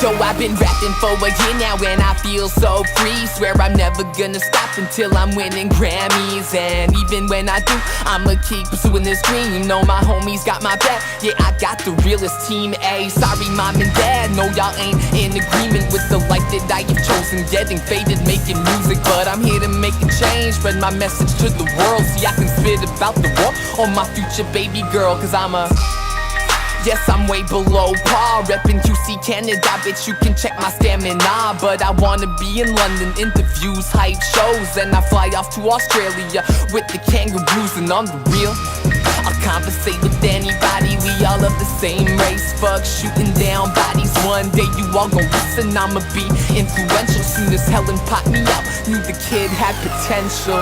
Yo, I've been rapping for a year now and I feel so free. Swear I'm never gonna stop until I'm winning Grammys. And even when I do, I'ma keep pursuing this dream. You know my homies got my back, yeah, I got the realest team A. Sorry mom and dad, no y'all ain't in agreement with the life that I have chosen. Getting faded, making music, but I'm here to make a change. Spread my message to the world, see I can spit about the war on my future baby girl. Cause yes, I'm way below par, reppin' QC Canada, bitch you can check my stamina. But I wanna be in London, interviews, hype shows. And I fly off to Australia with the kangaroos. And on the real, I'll conversate with anybody, we all of the same race. Fuck shooting down bodies, one day you all gon' listen. I'ma be influential, soon as Helen popped me out, knew the kid had potential.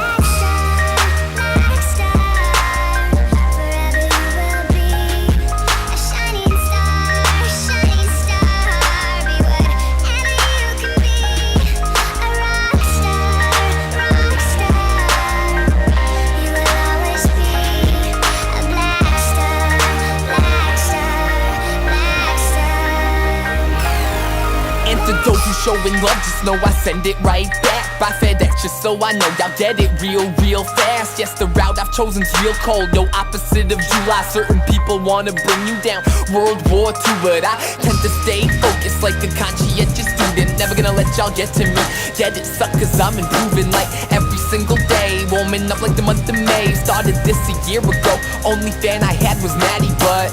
Those who showing love, just know I send it right back by FedEx, just so I know y'all get it real fast. Yes, the route I've chosen's real cold, no opposite of July. Certain people wanna bring you down, World War II, but I tend to stay focused like a conscientious student. Never gonna let y'all get to me, get it suck cause I'm improving like every single day. Warming up like the month of May, started this a year ago. Only fan I had was Maddie, but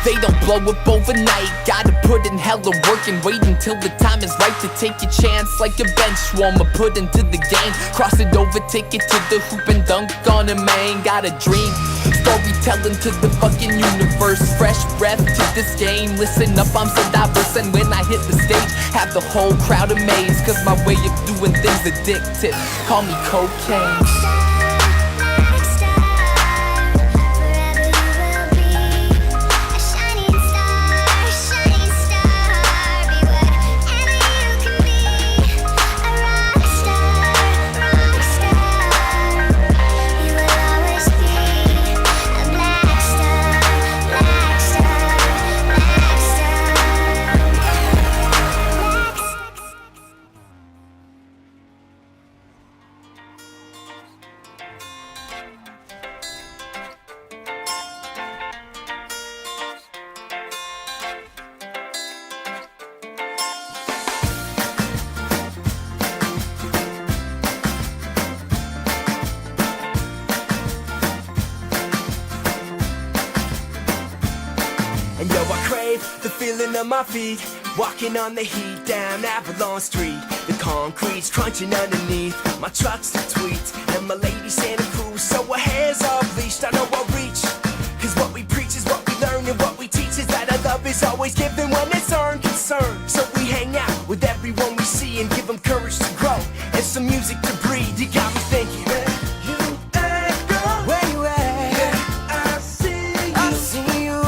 they don't blow up overnight, gotta put in hella work and wait until the time is right to take a chance. Like a bench warmer, put into the game, cross it over, take it to the hoop and dunk on a man. Got a dream, storytelling to the fucking universe, fresh breath to this game. Listen up, I'm so diverse, and when I hit the stage, have the whole crowd amazed. Cause my way of doing things addictive, call me cocaine. And yo, I crave the feeling of my feet, walking on the heat down Avalon Street. The concrete's crunching underneath my truck's the tweet, and my lady Santa Cruz, so her hair's all bleached. I know I'll reach, cause what we preach is what we learn, and what we teach is that our love is always given when it's earned. Concern, so we hang out with everyone we see and give them courage to grow and some music to breathe. You got me thinking, where you at, girl? Where you at? Yeah, I see you.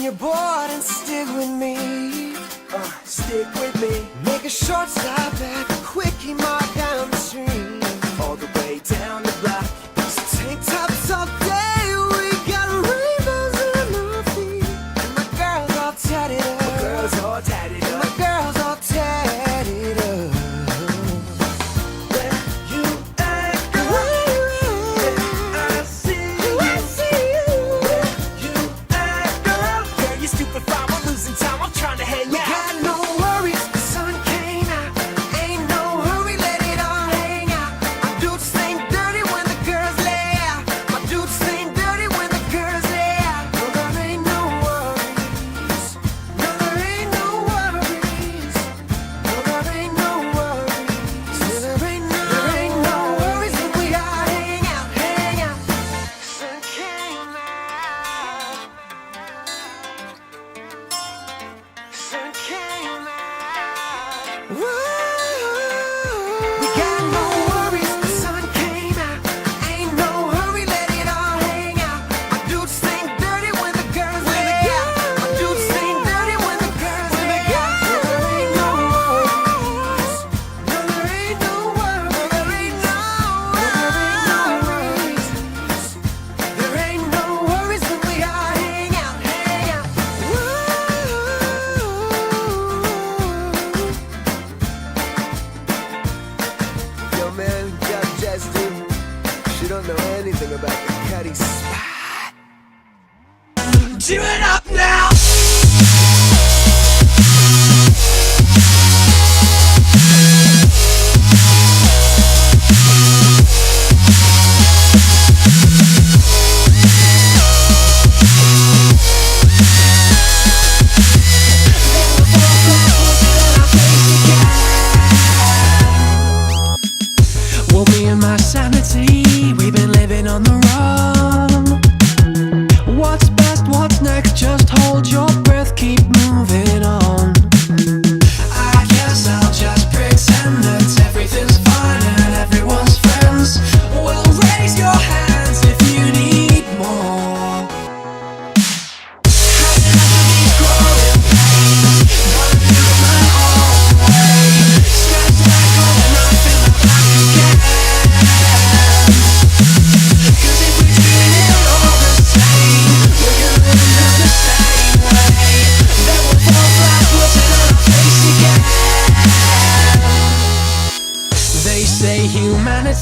Your board and stick with me. Stick with me. Make a short stop at the quickie mart down the street, all the way down the block. So tank tops all day, we got rainbows in our feet, and my girls all tatted up. My girls all tatted up. My girls all tatted up. Where you at, girl? Where you at? Yeah, I see you. I see you. Where you at, girl? You stupid fine, we're losing time, I'm trying to hang out. We got no worries, the sun came out. Ain't no hurry, let it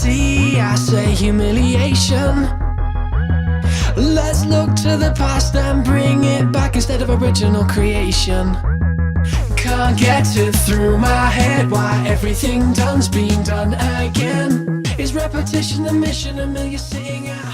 see, I say humiliation. Let's look to the past and bring it back instead of original creation. Can't get it through my head why everything done's been done again. Is repetition the mission? A million sitting at